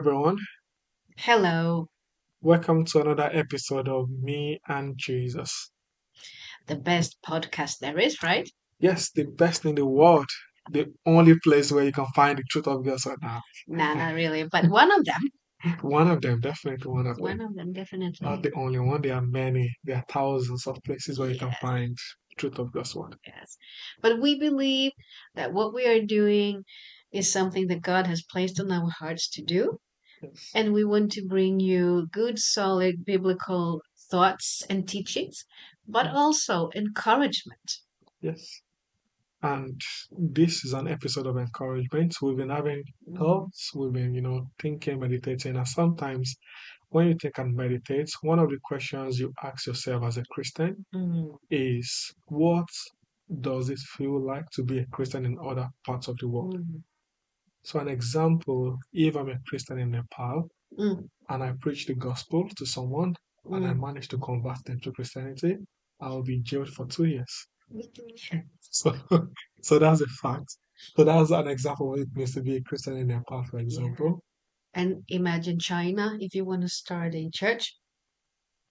everyone. Hello, Welcome to another episode of Me and Jesus. the best podcast there is, right? Yes, the best in the world. The only place where you can find the truth of God right now. Nah, not really, but one of them. One of them, definitely one of them. One of them, Not definitely. the only one. There are many. There are thousands of places where you can Yes, find the truth of God's word. yes. But we believe that what we are doing is something that God has placed on our hearts to do. Yes. And we want to bring you good, solid biblical thoughts and teachings, but Yes. also encouragement. Yes. And this is an episode of encouragement. We've been having Mm, thoughts, we've been, thinking, meditating, and sometimes when you think and meditate, one of the questions you ask yourself as a Christian mm, is what does it feel like to be a Christian in other parts of the world? mm, So, an example, if I'm a Christian in Nepal mm, and I preach the gospel to someone and I mm. manage to convert them to Christianity, I'll be jailed for 2 years. So, so that's a fact. So that's an example of what it means to be a Christian in Nepal, for Yeah. example. And imagine China, if you want to start a church,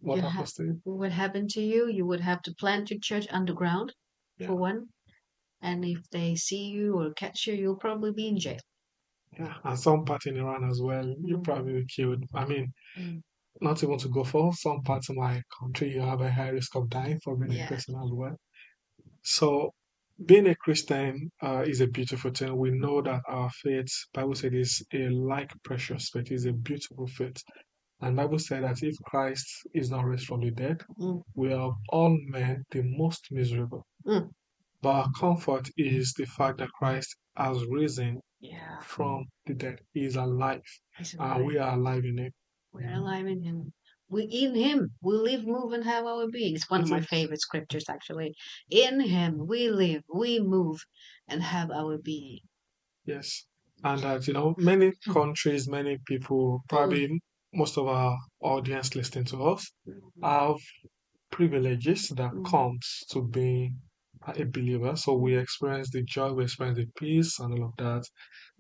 What happens to you? what happened to you? You would have to plant your church underground Yeah, for one, and if they see you or catch you, you'll probably be in jail. yeah. And some part in Iran as well, you Mm, probably be killed. I mean, mm, not even to go for some parts of my country, you have a high risk of dying for being a yeah, Christian as well. So, being a Christian is a beautiful thing. We know that our faith, Bible said, is a like precious faith, is a beautiful faith. And Bible said that if Christ is not raised from the dead, mm, we are all men the most miserable. mm, But our comfort is the fact that Christ has risen yeah. from the dead. He is alive, He's and alive. we are alive in Him. We're alive in Him. We in Him. We live, move, and have our being. It's one of It my is, favorite scriptures, actually. In Him we live, we move, and have our being. yes. And that, many countries, many people, Mm, probably most of our audience listening to us, mm, have privileges that mm, comes to being a believer. So we experience the joy, we experience the peace and all of that.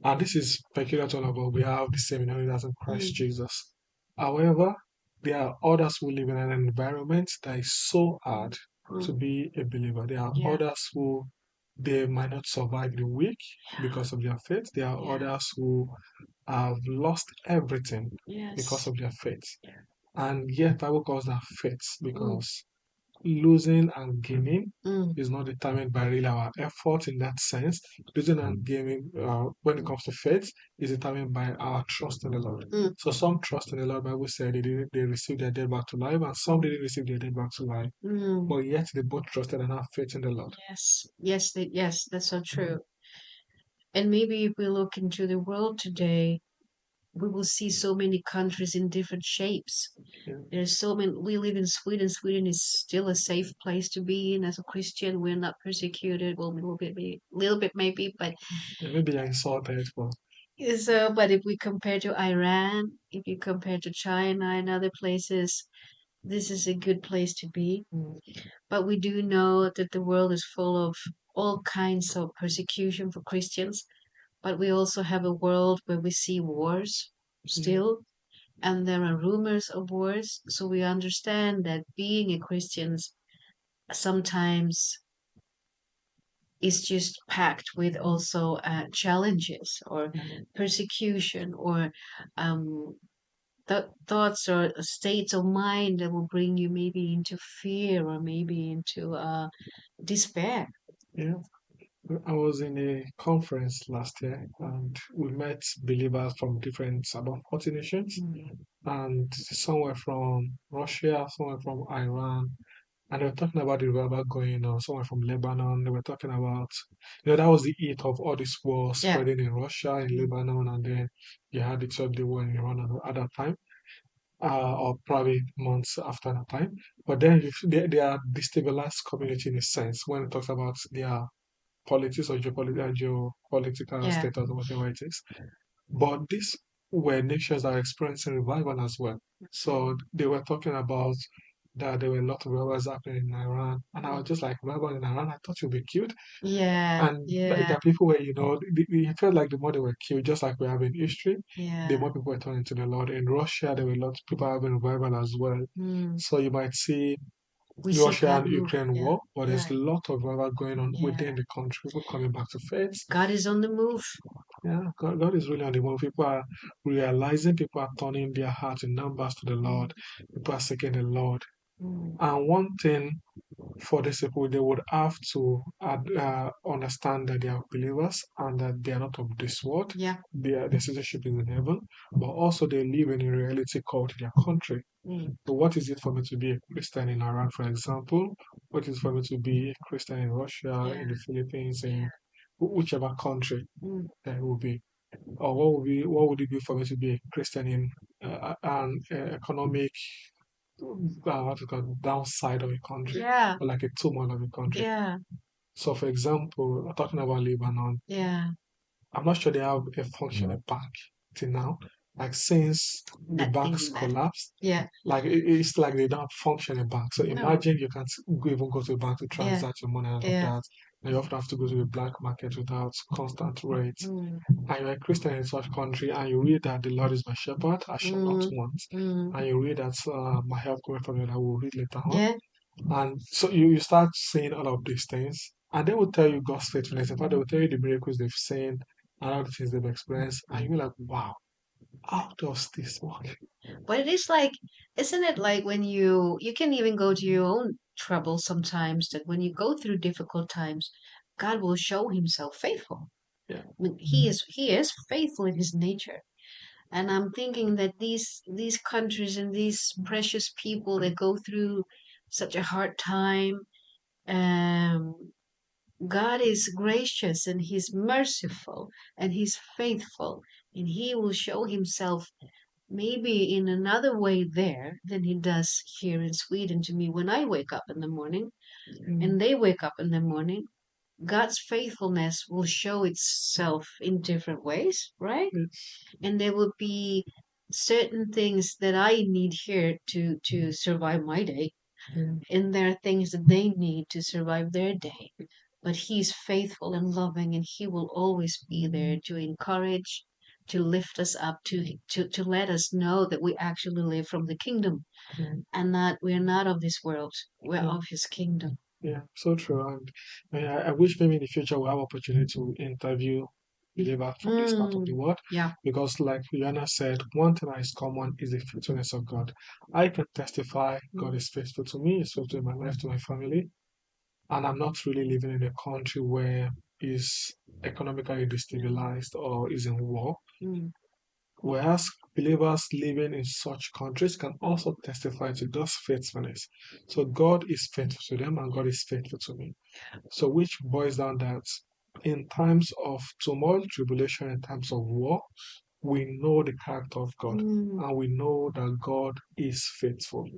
And this is peculiar to all of us. We have the same inheritance in Christ mm, Jesus. However, there are others who live in an environment that is so hard to mm. be a believer. There are Yeah, others who they might not survive the week yeah, because of their faith. There are yeah. others who have lost everything because Yes. of their faith. Yeah. And yet Bible calls that faith Mm, because losing and gaining mm, is not determined by really our effort in that sense. Losing and gaining, when it comes to faith, is determined by our trust in the Lord. mm, So some trust in the Lord. Bible said they received their dead back to life, and some didn't receive their dead back to life. mm. But yet they both trusted and have faith in the Lord. Yes, yes, yes, that's so Mhm. true. And maybe if we look into the world today, we will see so many countries in different shapes. Yeah. There's so many. We live in Sweden. Sweden is still a safe place to be in as a Christian. We're not persecuted. Well, a little bit maybe, but Yeah, maybe I insulted, but so. But if we compare to Iran, if you compare to China and other places, this is a good place to be. But we do know that the world is full of all kinds of persecution for Christians. But we also have a world where we see wars yeah, still, and there are rumors of wars. So we understand that being a Christian sometimes is just packed with also challenges or yeah, persecution or um, thoughts or states of mind that will bring you maybe into fear or maybe into despair. yeah. I was in a conference last year and we met believers from different, about 40 nations, Mm, and somewhere from Russia, somewhere from Iran, and they were talking about the revival going on, somewhere from Lebanon. They were talking about, that was the heat of all this war yeah. spreading in Russia, in Mm, Lebanon, and then you had the 12-day war in Iran at that time, or probably months after that time. But then they are destabilized community in a sense when it talks about their politics or geopolitical yeah. status or whatever it is. But these were nations that are experiencing revival as well. So they were talking about that there were a lot of revolts happening in Iran. And I was just like, revolt in Iran, I thought you'd be cute. Yeah, And yeah, there are people where, it felt like the more they were killed, just like we have in history, the yeah. more people were turning to the Lord. In Russia, there were lots of people having revival as well. Mm. So you might see We see Russia God and move. Ukraine Yeah, war, but there's yeah, a lot of revival going on yeah. within the country, people coming back to faith. God is on the move. Yeah, God is really on the move. People are realizing, people are turning their hearts in numbers to the Mm, Lord. People are seeking the Lord. mm. And one thing for these people, they would have to understand that they are believers and that they are not of this world. Yeah. Their citizenship is in heaven, but also they live in a reality called their country. Mm, So, what is it for me to be a Christian in Iran, for example? What is for me to be a Christian in Russia, yeah, in the Philippines, yeah. in whichever country Mm, that it will be? Or what would it be for me to be a Christian in an economic what to call downside of a country, yeah, or like a turmoil of a country? yeah, So, for example, talking about Lebanon, yeah. I'm not sure they have a functioning bank till now. Like since the Not banks even that. collapsed, Yeah. like it's like they don't have functioning bank. So No. imagine you can't even go to the bank to Yeah, transact your money and all of yeah. that. And you often have to go to the black market without constant rates. Mm, And you're a Christian in such country, and you read that the Lord is my shepherd, I shall not mm, want. mm. And you read that my help coming from you that we'll read later on. Yeah. And so you start seeing all of these things, and they will tell you God's faithfulness. In fact, they will tell you the miracles they've seen and all the things they've experienced, and you're like, wow, how does this work? But it is like, isn't it like when you can even go to your own trouble sometimes, that when you go through difficult times, God will show himself faithful. Yeah. I mean, he is faithful in his nature. And I'm thinking that these countries and these precious people that go through such a hard time, um, God is gracious and He's merciful and He's faithful, and He will show Himself maybe in another way there than He does here in Sweden to me when I wake up in the morning Mm. and they wake up in the morning. God's faithfulness will show itself in different ways, right? Yes. And there will be certain things that I need here to survive my day, Mm. and there are things that they need to survive their day. But He's faithful and loving, and He will always be there to encourage, to lift us up, to let us know that we actually live from the kingdom Mm. and that we're not of this world, we're Yeah. of His kingdom. Yeah, so true. And I wish maybe in the future we'll have opportunity to interview believers from this part of the Mm, world, yeah. because like Rihanna said, one thing that is common is the faithfulness of God. I can testify God Mm, is faithful to me, he's faithful to my life, to my family, and I'm not really living in a country where is economically destabilized or is in war. mm, Whereas believers living in such countries can also testify to God's faithfulness. So God is faithful to them and God is faithful to me. So, which boils down that in times of turmoil, tribulation, in times of war, we know the character of God mm, and we know that God is faithful.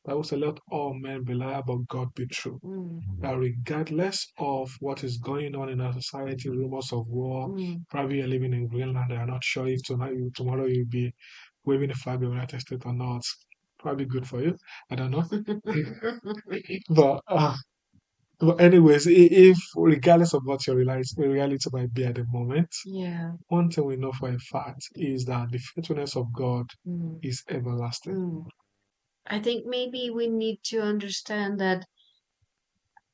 Bible says, let all men be liars, but God be true. mm, That regardless of what is going on in our society, rumors of war, mm. probably you're living in Greenland, they are not sure if tomorrow you'll be waving the flag of the United States or not. Probably good for you. I don't know. but But anyways, if regardless of what your reality might be at the moment, Yeah. one thing we know for a fact is that the faithfulness of God Mm, is everlasting. mm. I think maybe we need to understand that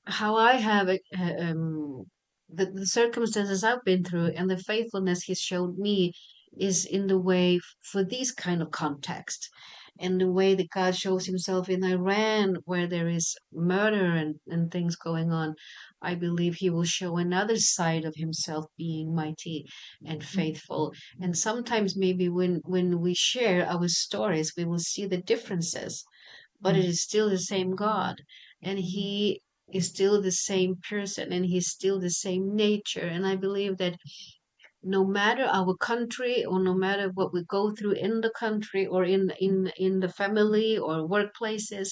how I have it, the circumstances I've been through and the faithfulness He's showed me is in the way for these kind of context, and the way that God shows Himself in Iran, where there is murder and things going on. I believe He will show another side of Himself being mighty and faithful. And sometimes maybe when we share our stories, we will see the differences, but it is still the same God, and He is still the same person, and He's still the same nature. And I believe that no matter our country, or no matter what we go through in the country or in the family or workplaces,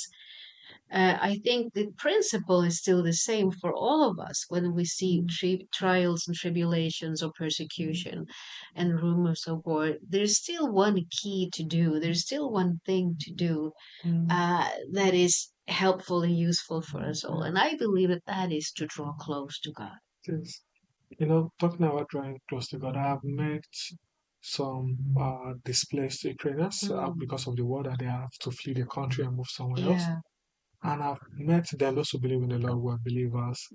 I think the principle is still the same for all of us when we see trials and tribulations or persecution and rumors of war. There's still one key to do. There's still one thing to do, that is helpful and useful for us all. And I believe that that is to draw close to God. Yes. Talking about drawing close to God, I have met some displaced Ukrainians because of the war that they have to flee the country and move somewhere else. Yeah, And I've met them, those who believe in the Lord, who are believers,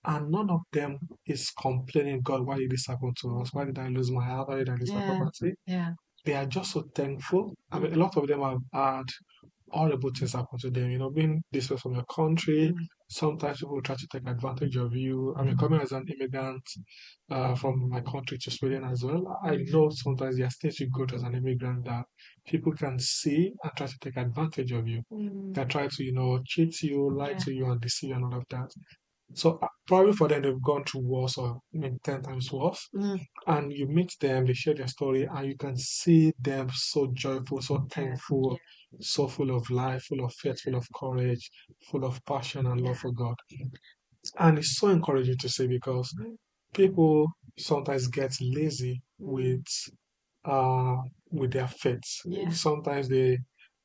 and none of them is complaining, God, why did this happen to us? Why did I lose my health? Why did I lose my yeah, property? yeah, They are just so thankful. I mean, a lot of them have had horrible things happen to them, being displaced from your country. mm, Sometimes people try to take advantage of you. I mean, coming as an immigrant from my country to Sweden as well, I know sometimes there are things you go to as an immigrant that people can see and try to take advantage of you. mm, They try to, cheat you, lie yeah, to you, and deceive you and all of that. So probably for them, they've gone through worse or I mean, 10 times worse. mm, And you meet them, they share their story, and you can see them so joyful, so yeah, thankful, so full of life, full of faith, full of courage, full of passion and yeah, love for God. And it's so encouraging to see because people sometimes get lazy uh with their faith. yeah. Sometimes they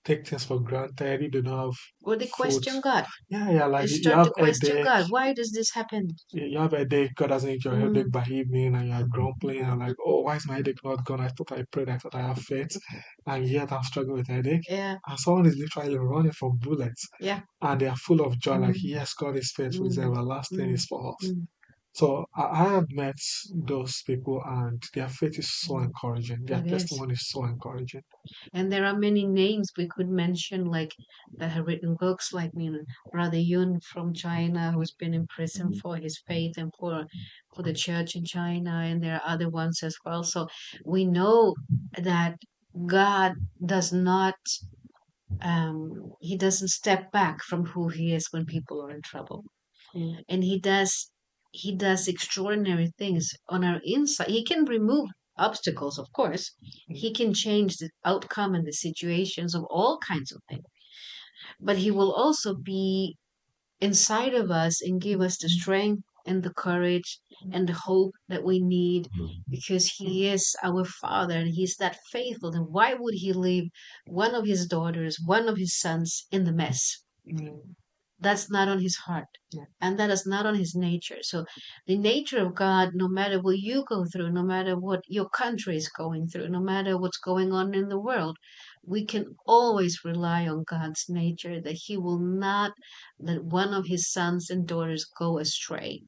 take things for granted. You don't have Or they food. question God. Yeah, yeah, They like you start have to question headache. God. Why does this happen? You have a headache, God doesn't eat your Mm, headache by evening, and you're grumbling and like, oh, why is my headache not gone? I thought I prayed, I thought I have faith, and yet I'm struggling with headache. yeah, And someone is literally running from bullets, yeah, and they are full of joy, like, mm, yes, God is faithful, He's mm, everlasting, mm, He's for us. mm, So I have met those people, and their faith is so encouraging. Their it is. testimony is so encouraging. And there are many names we could mention, like that have written books, like Brother Yun from China, who's been in prison for his faith and for the church in China, and there are other ones as well. So we know that God does not, he doesn't step back from who he is when people are in trouble, and he does extraordinary things on our inside. He can remove obstacles, of course. He can change the outcome and the situations of all kinds of things. But he will also be inside of us and give us the strength and the courage and the hope that we need, because he is our father and he's that faithful. And why would he leave one of his daughters, one of his sons in the mess? That's not on his heart, and that is not on his nature. So the nature of God, no matter what you go through, no matter what your country is going through, no matter what's going on in the world, we can always rely on God's nature, that he will not let one of his sons and daughters go astray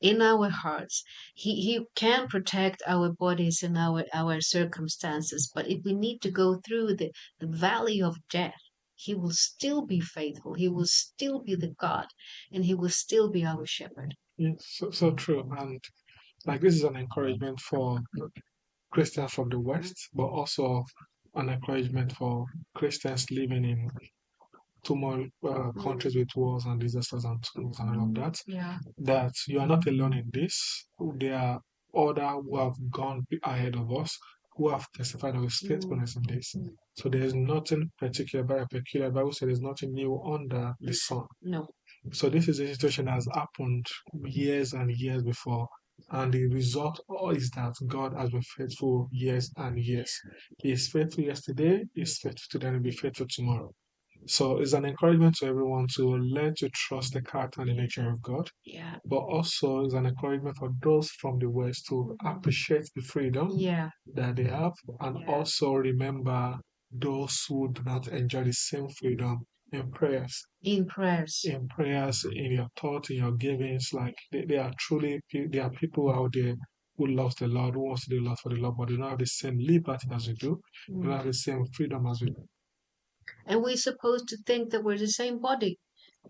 in our hearts. He can protect our bodies and our circumstances, but if we need to go through the valley of death, he will still be faithful. He will still be the God, and he will still be our shepherd. Yes, so true. And like this is an encouragement for Christians from the West, but also an encouragement for Christians living in turmoil countries with wars and disasters and tools and all of that. Yeah. That you are not alone in this. There are other who have gone ahead of us who have testified of His faithfulness in this. So there is nothing particular, very peculiar. The Bible says there's nothing new under the sun. No. So this is a situation that has happened years and years before. And the result is that God has been faithful years and years. He is faithful yesterday, He is faithful today, and He'll be faithful tomorrow. So it's an encouragement to everyone to learn to trust the character and the nature of God, Yeah. but also it's an encouragement for those from the West to appreciate the freedom Yeah. that they have and also remember those who do not enjoy the same freedom in prayers. In prayers. In prayers, in your thoughts, in your givings, like they are truly, there are people out there who loves the Lord, who wants to do a lot for the Lord, but they don't have the same liberty as we do, they don't have the same freedom as we do. And we're supposed to think that we're the same body.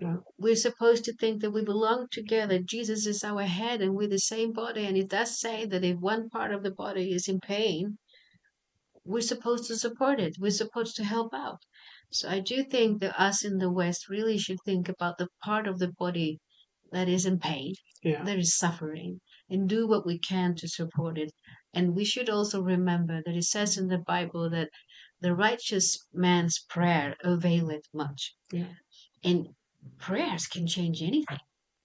Yeah. We're supposed to think that we belong together. Jesus is our head and we're the same body. And it does say that if one part of the body is in pain, we're supposed to support it. We're supposed to help out. So I do think that us in the West really should think about the part of the body that is in pain, Yeah. that is suffering, and do what we can to support it. And we should also remember that it says in the Bible that the righteous man's prayer availeth much. Yeah. And prayers can change anything.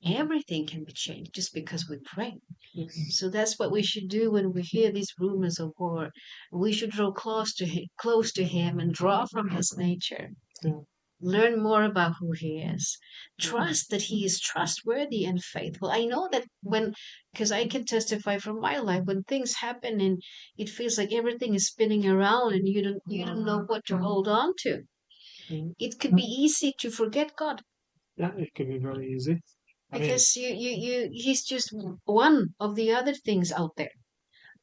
Everything can be changed just because we pray. Yes. So that's what we should do when we hear these rumors of war. We should draw close to him and draw from his nature. Yeah. Learn more about who he is. Trust that he is trustworthy and faithful. I know that when, because I can testify from my life, when things happen and it feels like everything is spinning around and you don't know what to hold on to. Mm. It could be easy to forget God Yeah, it can be very easy. I mean, because he's just one of the other things out there.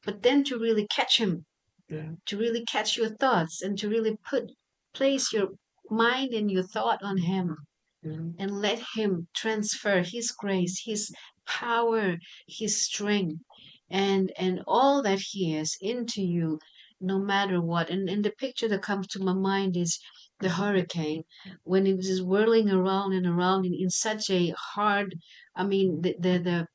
But then to really catch him, yeah, to really catch your thoughts and to really place your mind and your thought on him mm, and let him transfer his grace, his power, his strength, and all that he is into you, no matter what. And the picture that comes to my mind is the hurricane when it was whirling around and around in such a hard. I mean, the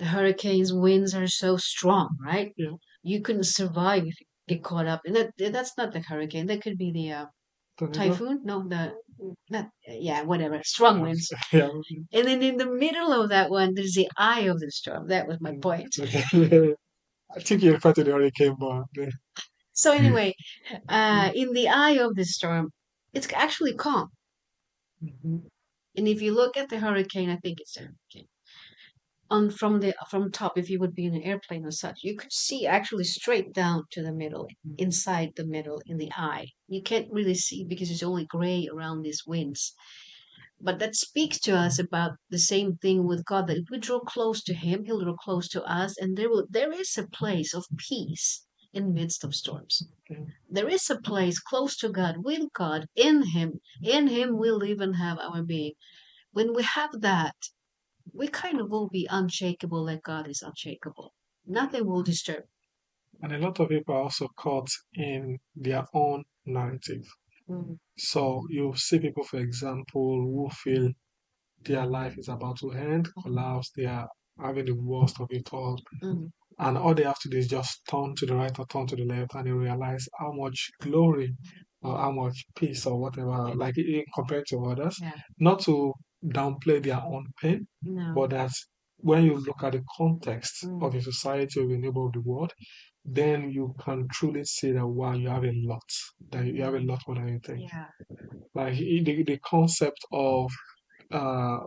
hurricane's winds are so strong, right? yeah, You couldn't survive if you get caught up. And that's not the hurricane. That could be the tornado. typhoon. No, the not yeah, whatever. Strong winds. Yeah, And then in the middle of that one, there's the eye of the storm. That was my mm, point. okay. I think you referred to the hurricane, but So anyway, in the eye of the storm, it's actually calm. mhm, And if you look at the hurricane, I think it's a hurricane. On from top, if you would be in an airplane or such, you could see actually straight down to the middle, inside the middle, in the eye. You can't really see because it's only gray around these winds. But that speaks to us about the same thing with God, that if we draw close to Him, He'll draw close to us, and there is a place of peace in midst of storms. okay. There is a place close to God, with God, in Him. In Him we'll live and have our being. When we have that, we kind of will be unshakable like God is unshakable. Nothing will disturb. And a lot of people are also caught in their own narrative. Mm, So you see people, for example, who feel their life is about to end, collapse, they are having the worst of it all. mm, And all they have to do is just turn to the right or turn to the left, and they realize how much glory or how much peace or whatever, like compared to others. yeah. Not to downplay their own pain, No. but that when you look at the context Mm, of the society of the neighbor of the world, then you can truly say that wow, you have a lot, that you have a lot more than you think. yeah. Like the concept of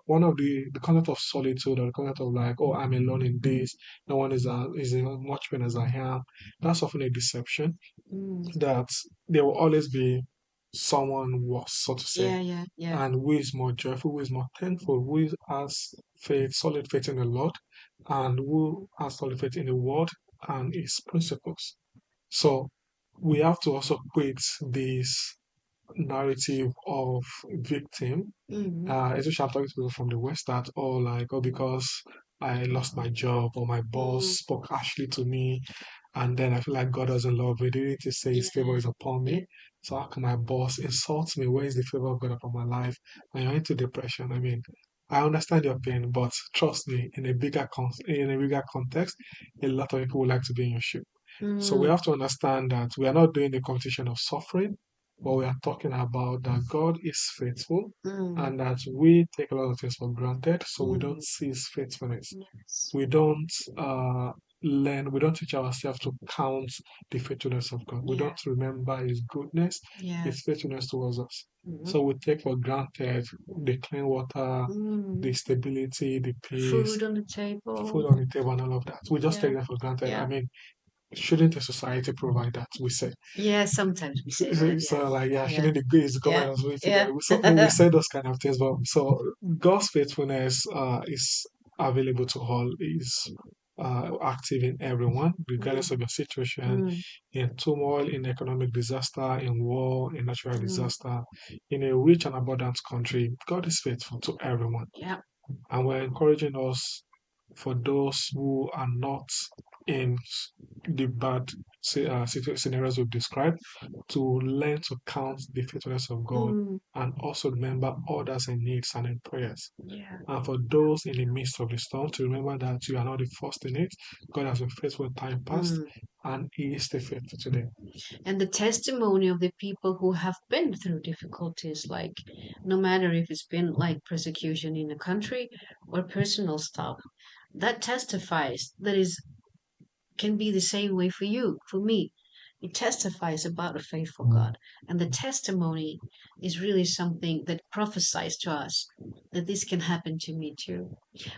one of the concept of solitude or the concept of like, oh, I'm alone in this, no one is in much pain as I am. That's often a deception. Mm, That there will always be someone worse, so to say, yeah, yeah, yeah. and who is more joyful, who is more thankful, has faith, solid faith in the Lord, and who has solid faith in the Word and His principles. So we have to also quit this narrative of victim, Mm, especially I'm talking to people from the West that, oh, like, oh, because I lost my job or my boss mm, spoke harshly to me, and then I feel like God doesn't love me. They need to say His favor yeah, is upon yeah. me. So how can my boss insult me? Where is the favor of God upon my life? And you're into depression. I mean, I understand your pain, but trust me, in a bigger context, a lot of people would like to be in your shoe. So we Mm, have to understand that we are not doing the competition of suffering, but we are talking about that God is faithful mm, and that we take a lot of things for granted, so we mm. don't see His faithfulness. Yes. We don't we don't teach ourselves to count the faithfulness of God. We Yeah, don't remember His goodness, yeah. His faithfulness towards us. Mm, So we take for granted the clean water, mm. the stability, the peace, Food on the food table. on the table, and all of that. We just Yeah, take them for granted. I yeah. mean, shouldn't a society provide that? We say. Yeah, sometimes we So, say that. Yeah, like, yeah, yeah, shouldn't the yeah, government also take yeah. that? So we say those kind of things, but so God's faithfulness is available to all, is active in everyone, regardless Mm, of your situation, mm, in turmoil, in economic disaster, in war, in natural mm. disaster, in a rich and abundant country. God is faithful to everyone. Yeah. And we're encouraging us for those who are not in the bad scenarios we've described to learn to count the faithfulness of God Mm, and also remember others in needs and in prayers. yeah. And for those in the midst of the storm, to remember that you are not the first in it. God has been faithful in time past, Mm. and He is still faithful today. And the testimony of the people who have been through difficulties, like no matter if it's been like persecution in a country or personal stuff, that testifies that is can be the same way for you, for me. It testifies about a faithful God. And the testimony is really something that prophesies to us that this can happen to me too.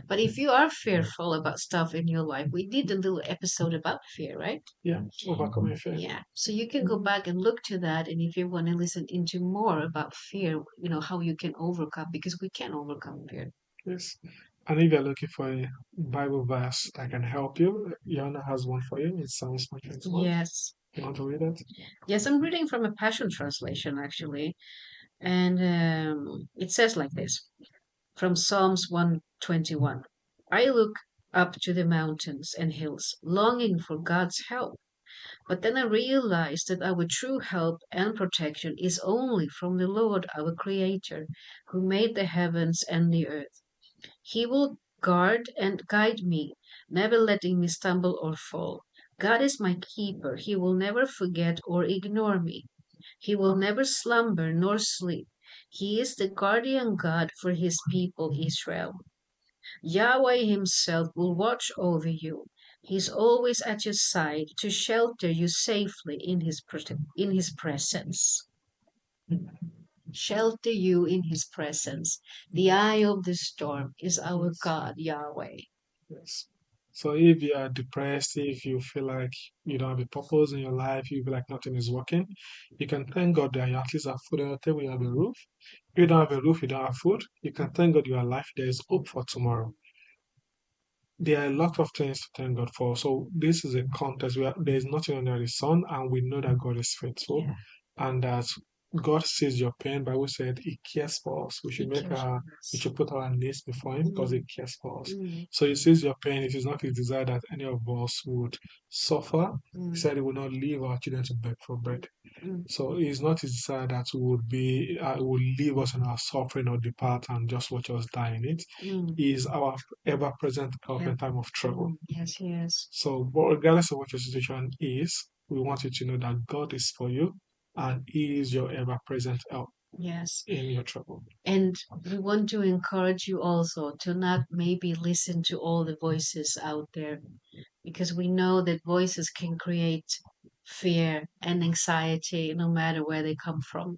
But if you are fearful about stuff in your life, we did a little episode about fear, right? Yeah, overcoming fear. Yeah. So you can go back and look to that. And if you want to listen into more about fear, how you can overcome, because we can overcome fear. Yes. And if you're looking for a Bible verse that can help you, Yana has one for you. It's Psalms 121. Yes. You want to read it? Yes, I'm reading from a Passion translation, actually. And it says like this from Psalms 121. I look up to the mountains and hills, longing for God's help. But then I realized that our true help and protection is only from the Lord our Creator, who made the heavens and the earth. He will guard and guide me, never letting me stumble or fall. God is my keeper. He will never forget or ignore me. He will never slumber nor sleep. He is the guardian God for his people Israel. Yahweh himself will watch over you. He's always at your side to shelter you safely in his presence. Shelter you in his presence. The eye of the storm is our God, Yahweh. Yes. So if you are depressed, if you feel like you don't have a purpose in your life, you feel like nothing is working, you can thank God that you at least have food on your table, you have a roof. If you don't have a roof, you don't have food, you can thank God you are alive. There is hope for tomorrow. There are a lot of things to thank God for. So this is a contest where there is nothing under the sun, and we know that God is faithful, Yeah. and that God sees your pain. Bible said He cares for us. We He should make cares for we us. should put our needs before Him because He cares for us. Mm, So He sees your pain. It is not His desire that any of us would suffer. He mm, said He will not leave our children to beg for bread. mm, So it's not His desire that we would be will leave us in our suffering or depart and just watch us die in it. mm. He is our ever-present help in Help. time of trouble. Yes, he is. So, but regardless of what your situation is, we want you to know that God is for you and He is your ever-present help Yes. in your trouble. And we want to encourage you also to not maybe listen to all the voices out there, because we know that voices can create fear and anxiety no matter where they come from.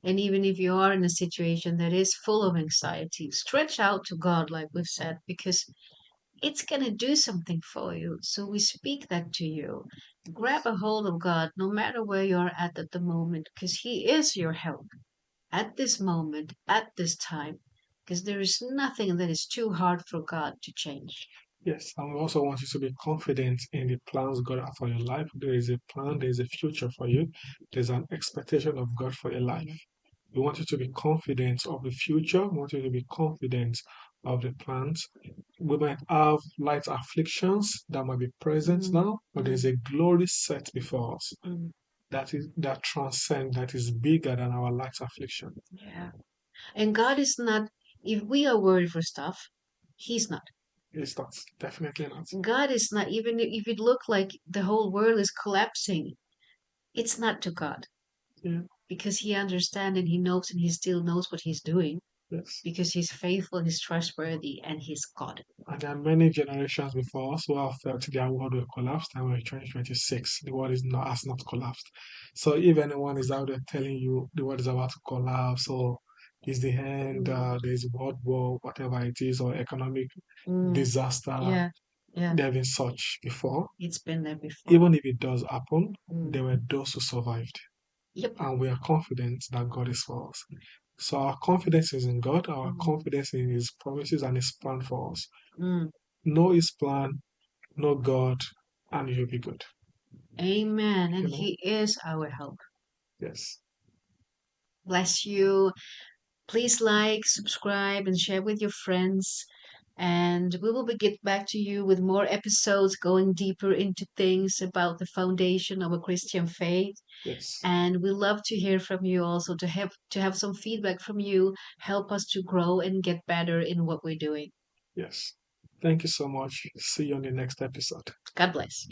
And even if you are in a situation that is full of anxiety, stretch out to God, like we've said, because it's going to do something for you. So we speak that to you. Grab a hold of God no matter where you're at the moment, because He is your help at this moment, at this time, because there is nothing that is too hard for God to change. Yes, and we also want you to be confident in the plans God has for your life. There is a plan, there is a future for you, there's an expectation of God for your life. We want you to be confident of the future. We want you to be confident of the plans. We might have light afflictions that might be present Mm, now, but there's a glory set before us mm, that transcends, that is bigger than our light affliction. yeah. And God is not, if we are worried for stuff, He's not. It's not, definitely not. God is not, even if it looked like the whole world is collapsing, it's not to God, Yeah, because He understands and He knows and He still knows what He's doing, yes. because He's faithful and He's trustworthy and He's God. And there are many generations before us who have felt their world will collapse, and we're in 2026. The world has not collapsed. So if anyone is out there telling you the world is about to collapse or is the end, Mm, there's world war, whatever it is, or economic mm, disaster, yeah, yeah, there have been such before. it's been there before. Even if it does happen, Mm, there were those who survived. yep. And we are confident that God is for us. So our confidence is in God, our Mm, confidence in His promises and His plan for us. mm. Know His plan, know God, and you'll be good. Amen. You And know? He is our help. Yes. Bless you. Please like, subscribe, and share with your friends. And we will get back to you with more episodes going deeper into things about the foundation of a Christian faith. Yes. And we love to hear from you also, to have some feedback from you, help us to grow and get better in what we're doing. Yes. Thank you so much. See you on the next episode. God bless.